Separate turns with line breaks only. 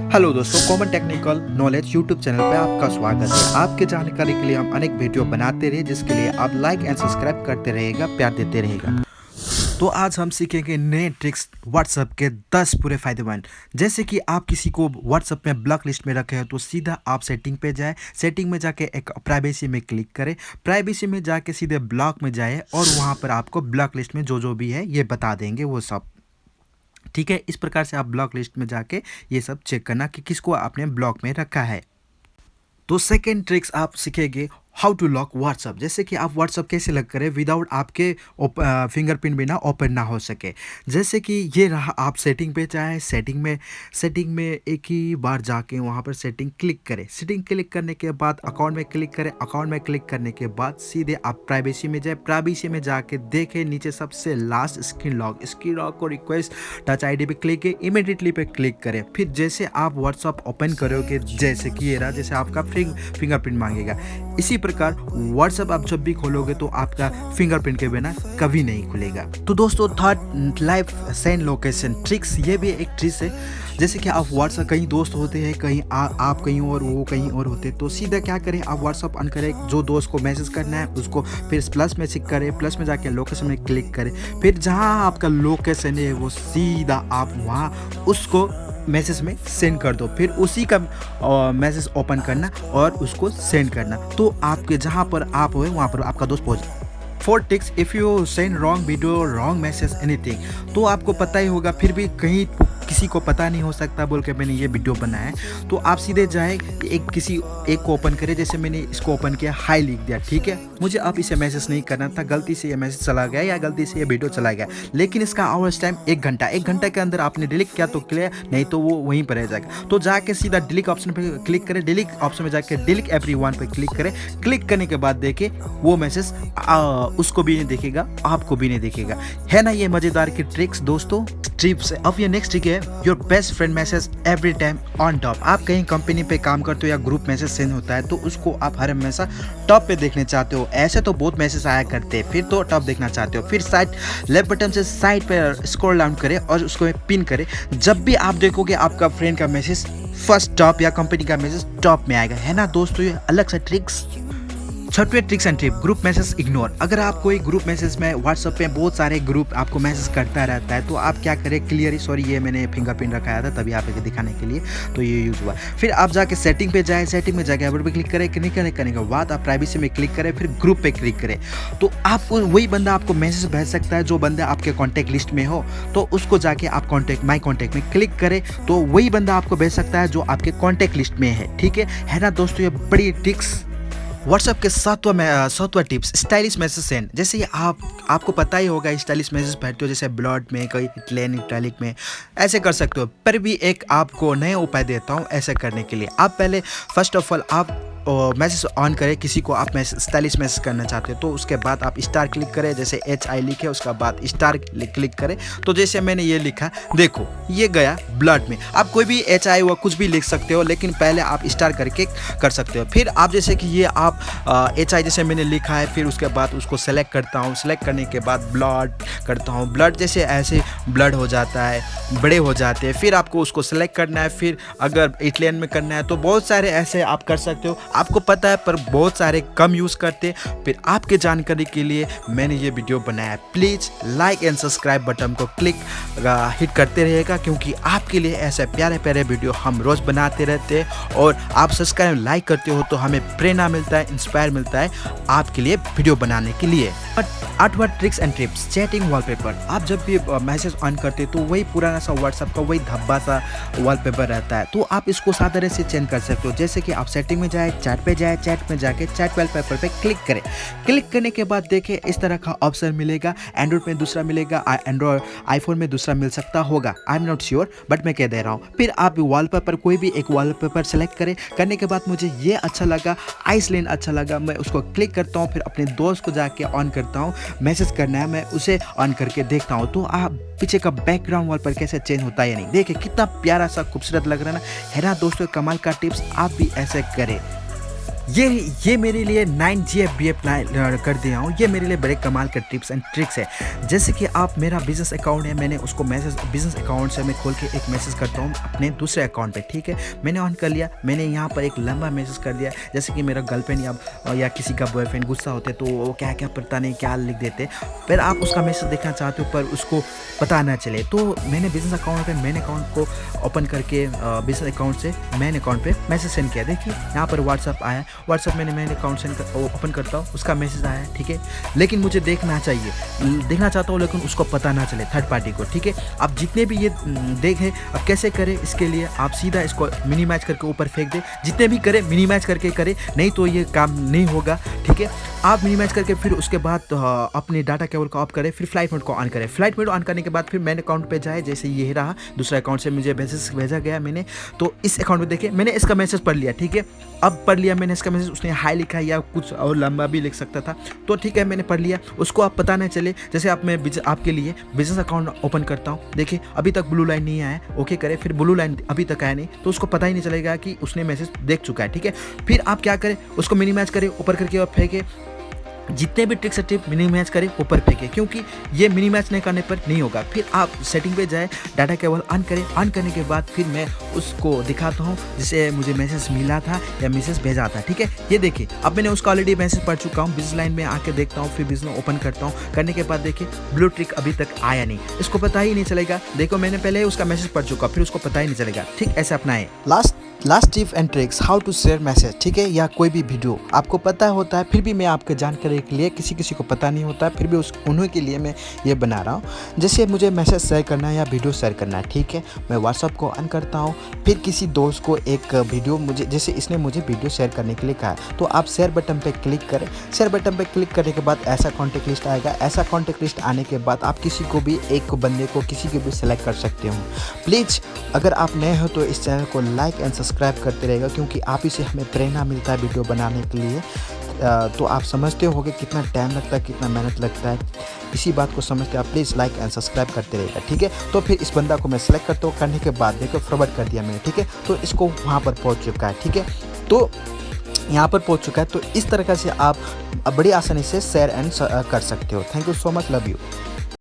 Hello दोस्तों, common technical knowledge YouTube channel पे आपका स्वागत है। आपके जानकारी के लिए हम अनेक वीडियो बनाते रहे, जिसके लिए आप लाइक एंड सब्सक्राइब करते रहेगा, प्यार देते रहेगा। तो आज हम सीखेंगे नए ट्रिक्स व्हाट्सएप के 10 पूरे फायदेमंद। जैसे कि आप किसी को व्हाट्सएप में ब्लॉक लिस्ट में रखे हो तो सीधा आप सेटिंग पे जाए, सेटिंग में जाके एक प्राइवेसी में क्लिक करें, प्राइवेसी में जाके सीधे ब्लॉक में जाए और वहाँ पर आपको ब्लॉक लिस्ट में जो जो भी है ये बता देंगे वो सब। ठीक है, इस प्रकार से आप ब्लॉक लिस्ट में जाके ये सब चेक करना कि किसको आपने ब्लॉक में रखा है। तो सेकेंड ट्रिक्स आप सीखेंगे हाउ टू लॉक व्हाट्सअप। जैसे कि आप व्हाट्सअप कैसे लॉक करें विदाउट आपके फिंगरप्रिंट बिना ओपन ना हो सके। जैसे कि ये रहा, आप सेटिंग पे जाएँ, सेटिंग में एक ही बार जाके वहाँ पर सेटिंग क्लिक करें। सेटिंग क्लिक करने के बाद अकाउंट में क्लिक करें। अकाउंट में क्लिक करने के बाद सीधे आप प्राइवेसी में जाए, प्राइवेसी में जाके देखें नीचे सबसे लास्ट स्क्रीन लॉक को रिक्वेस्ट टच आईडी पे क्लिक है, इमीडिएटली पे क्लिक करें। फिर जैसे आप व्हाट्सअप ओपन करोगे, जैसे कि ये रहा, जैसे आपका फिंगरप्रिंट मांगेगा, इसी प्रकार व्हाट्सएप आप जब भी खोलोगे तो आपका फिंगरप्रिंट के बिना कभी नहीं खुलेगा। तो दोस्तों, third live send location tricks, ये भी एक ट्रिक्स है। जैसे कि आप व्हाट्सएप, कहीं दोस्त होते हैं, कहीं आप कहीं और वो कहीं और होते हैं, तो सीधा क्या करें, आप व्हाट्सएप ऑन करें, जो दोस्त को मैसेज करना है उसको फिर प्लस में चेक करें, प्लस में जाके लोकेशन में क्लिक करें, फिर जहाँ आपका लोकेशन है वो सीधा आप वहाँ उसको मैसेज में सेंड कर दो, फिर उसी का मैसेज ओपन करना और उसको सेंड करना, तो आपके जहाँ पर आप हो वहाँ पर आपका दोस्त पहुँच। Fourth tips, if you send wrong video, wrong message, anything, तो आपको पता ही होगा, फिर भी कहीं किसी को पता नहीं हो सकता बोल के मैंने ये वीडियो बनाया है, तो आप सीधे जाए एक को ओपन करें। जैसे मैंने इसको ओपन किया, हाई लिख दिया, ठीक है, मुझे अब इसे मैसेज नहीं करना था, गलती से ये मैसेज चला गया या गलती से ये वीडियो चला गया, लेकिन इसका आवर्स टाइम 1 घंटा, 1 घंटे के अंदर आपने डिलीट किया तो क्लियर, नहीं तो वो वहीं पर रह जाएगा। तो जाके सीधा डिलीट ऑप्शन पर क्लिक करें, डिलीट ऑप्शन में जाके डिलीट एवरीवन पर क्लिक करें। क्लिक करने के बाद देखें वो मैसेज उसको भी नहीं दिखेगा, आपको भी नहीं दिखेगा। है ना ये मज़ेदार की ट्रिक्स दोस्तों, टिप्स। अब ये नेक्स्ट ट्रिक है, your best friend message every time on top. आप कहीं कंपनी पे काम करते हो या ग्रुप मैसेज सेंड होता है तो उसको आप हर हमेशा टॉप पे देखने चाहते हो। ऐसे तो बहुत मैसेज आया करते हैं, फिर तो टॉप देखना चाहते हो। फिर साइड लेफ्ट बटन से साइड पे स्क्रॉल डाउन करें और उसको पिन करें। जब भी आप देखोगे आपका फ्रेंड का मैसेज फर्स्ट टॉप या कंपनी का मैसेज टॉप में आएगा। है ना दोस्तों, ये अलग सा ट्रिक्स। छठवें tricks and tip, group message ignore. अगर आप कोई ग्रुप मैसेज में व्हाट्सएप पे बहुत सारे ग्रुप आपको मैसेज करता रहता है तो आप क्या करें, क्लियरली, सॉरी ये मैंने फिंगरप्रिंट रखाया था तभी आप दिखाने के लिए तो ये यूज़ हुआ। फिर आप जाके सेटिंग पे जाए, सेटिंग में जाके अबाउट पे क्लिक करें, करने के बाद आप प्राइवेसी में क्लिक करें, फिर ग्रुप पे क्लिक करें। तो आपको वही बंदा आपको मैसेज भेज सकता है जो बंदा आपके कॉन्टैक्ट लिस्ट में हो, तो उसको जाके आप माई कॉन्टैक्ट में क्लिक करें तो वही बंदा आपको भेज सकता है जो आपके कॉन्टैक्ट लिस्ट में है। ठीक है ना दोस्तों, ये बड़ी ट्रिक्स। व्हाट्सएप के सातवां टिप्स, स्टाइलिश मैसेज सेंड। जैसे आपको पता ही होगा, स्टाइलिश मैसेज भेजते हो, जैसे ब्लड में, कोई इटैलिक में, ऐसे कर सकते हो। पर भी एक आपको नए उपाय देता हूँ ऐसे करने के लिए। आप पहले फर्स्ट ऑफ ऑल आप मैसेज ऑन करें, किसी को आप स्टाइलिश मैसेज करना चाहते हो तो उसके बाद आप स्टार क्लिक करें, जैसे HI लिखे उसका बाद स्टार क्लिक करें। तो जैसे मैंने ये लिखा, देखो ये गया ब्लड में। आप कोई भी HI व कुछ भी लिख सकते हो, लेकिन पहले आप स्टार करके कर सकते हो। फिर आप जैसे कि ये आप HI जैसे मैंने लिखा है, फिर उसके बाद उसको सेलेक्ट करता हूँ, सेलेक्ट करने के बाद ब्लड करता हूँ। ब्लड जैसे ऐसे ब्लड हो जाता है, बड़े हो जाते हैं। फिर आपको उसको सेलेक्ट करना है, फिर अगर इटलियन में करना है तो बहुत सारे ऐसे आप कर सकते हो, आपको पता है, पर बहुत सारे कम यूज़ करते। फिर आपके जानकारी के लिए मैंने ये वीडियो बनाया। Please like and subscribe button को हिट करते रहिएगा, क्योंकि आपके लिए ऐसे प्यारे प्यारे वीडियो हम रोज़ बनाते रहते हैं और आप सब्सक्राइब लाइक करते हो तो हमें प्रेरणा मिलता है, इंस्पायर मिलता है आपके लिए वीडियो बनाने के लिए। 8वां tricks and tips, chatting wallpaper. आप जब भी मैसेज ऑन करते हो तो वही पुराना सा व्हाट्सएप का वही धब्बा सा वॉलपेपर रहता है, तो आप इसको साधारण से चेंज कर सकते हो। जैसे कि आप सेटिंग में जाए, चैट पे जाए, चैट में जाके चैट वॉलपेपर पे क्लिक करें। क्लिक करने के बाद देखिए इस तरह का ऑप्शन मिलेगा। एंड्रॉइड में दूसरा मिलेगा, आईफोन में दूसरा मिल सकता होगा, I am not sure, but मैं कह दे रहा हूँ। फिर आप वॉलपेपर कोई भी एक वॉलपेपर सेलेक्ट करें। करने के बाद मुझे ये अच्छा लगा, आइसलैंड अच्छा लगा, मैं उसको क्लिक करता हूँ। फिर अपने दोस्त को जाके ऑन करता हूँ, मैसेज करना है, मैं उसे ऑन करके देखता हूँ तो आप पीछे का बैकग्राउंड वॉल पर कैसे चेंज होता है या नहीं। देखिए कितना प्यारा सा खूबसूरत लग रहा है ना। है ना दोस्तों, कमाल का टिप्स, आप भी ऐसे करें। ये मेरे लिए 9GFB अप्लाई कर दिया हूँ। ये मेरे लिए बड़े कमाल का टिप्स एंड ट्रिक्स है। जैसे कि आप मेरा बिजनेस अकाउंट है, मैंने उसको मैसेज बिजनेस अकाउंट से मैं खोल के एक मैसेज करता हूँ अपने दूसरे अकाउंट पे, ठीक है। मैंने ऑन कर लिया, मैंने यहाँ पर एक लंबा मैसेज कर दिया। जैसे कि मेरा गर्लफ्रेंड या किसी का बॉयफ्रेंड गुस्सा होते तो वो क्या क्या पता नहीं क्या लिख देते, फिर आप उसका मैसेज देखना चाहते हो पर उसको पता ना चले, तो मैंने बिजनेस अकाउंट पे मेन अकाउंट को ओपन करके बिजनेस अकाउंट से मेन अकाउंट पे मैसेज सेंड किया। देखिए यहाँ पर व्हाट्सअप आया, व्हाट्सअप मैंने मेन अकाउंट सेंड ओपन करता हूँ, उसका मैसेज आया, ठीक है। लेकिन मुझे देखना चाहता हूँ लेकिन उसको पता ना चले थर्ड पार्टी को, ठीक है। आप जितने भी ये देखें, अब कैसे करें इसके लिए आप सीधा इसको मिनिमाइज करके ऊपर फेंक दें। जितने भी करें मिनिमाइज करके करें, नहीं तो ये काम नहीं होगा, ठीक है। आप मिनिमाइज करके फिर उसके बाद अपने डाटा केबल को ऑफ करें, फिर फ्लाइट मोड को ऑन करें। फ्लाइट मोड ऑन करने के बाद फिर मेन अकाउंट पे जाए, जैसे ये रहा दूसरा अकाउंट से मुझे मैसेज भेजा गया मैंने, तो इस अकाउंट में देखें मैंने इसका मैसेज पढ़ लिया, ठीक है। अब पढ़ लिया मैंने इसका मैसेज, उसने हाई लिखा या कुछ और लंबा भी लिख सकता था, तो ठीक है मैंने पढ़ लिया। उसको आप पता नहीं चले, जैसे आप मैं आपके लिए बिजनेस अकाउंट ओपन करता हूँ, देखिए अभी तक ब्लू लाइन नहीं आया, ओके करें, फिर ब्लू लाइन अभी तक आया नहीं, तो उसको पता ही नहीं चलेगा कि उसने मैसेज देख चुका है, ठीक है। फिर आप क्या करें, उसको मिनिमाइज करें ऊपर करके और फेंके। जितने भी ट्रिक्स टिप मिनिमाइज करें ऊपर फेंके, क्योंकि ये मिनिमाइज नहीं करने पर नहीं होगा। फिर आप सेटिंग पे जाए, डाटा केबल ऑन करें, ऑन करने के बाद फिर मैं उसको दिखाता हूँ जिसे मुझे मैसेज मिला था या मैसेज भेजा था, ठीक है। ये देखिए अब मैंने उसका ऑलरेडी मैसेज पढ़ चुका हूँ। बिजनेस लाइन में आके देखता हूँ, फिर बिजनेस ओपन करता हूँ, करने के बाद देखिए ब्लू ट्रिक अभी तक आया नहीं, इसको पता ही नहीं चलेगा। देखो मैंने पहले उसका मैसेज पढ़ चुका, फिर उसको पता ही नहीं चलेगा, ठीक। ऐसे अपनाएं। Last tip and tricks how to share message, ठीक है, या कोई भी वीडियो आपको पता होता है फिर भी मैं आपके जानकारी के लिए, किसी को पता नहीं होता फिर भी उन्हीं के लिए मैं ये बना रहा हूँ। जैसे मुझे मैसेज शेयर करना है या वीडियो शेयर करना है, ठीक है, मैं व्हाट्सअप को ऑन करता हूँ, फिर किसी दोस्त को एक वीडियो मुझे, जैसे इसने मुझे वीडियो शेयर करने के लिए कहा, तो आप शेयर बटन पर क्लिक करें। शेयर बटन पर क्लिक करने के बाद ऐसा कॉन्टेक्ट लिस्ट आएगा। ऐसा कॉन्टेक्ट लिस्ट आने के बाद आप किसी को भी, एक बंदे को, किसी को भी सेलेक्ट कर सकते हो। प्लीज़ अगर आप नए हो तो इस चैनल को लाइक एंड सब्सक्राइब करते रहेगा, क्योंकि आप ही से हमें प्रेरणा मिलता है वीडियो बनाने के लिए। तो आप समझते होगे कितना टाइम लगता है, कितना मेहनत लगता है, इसी बात को समझते आप प्लीज़ लाइक एंड सब्सक्राइब करते रहेगा, ठीक है। तो फिर इस बंदा को मैं सेलेक्ट करता हूँ, करने के बाद देखो फॉरवर्ड कर दिया मैंने, ठीक है। तो इसको वहाँ पर पहुँच चुका है, ठीक है, तो यहाँ पर पहुँच चुका है। तो इस तरीके से आप बड़ी आसानी से शेयर एंड कर सकते हो। Thank you so much, love you.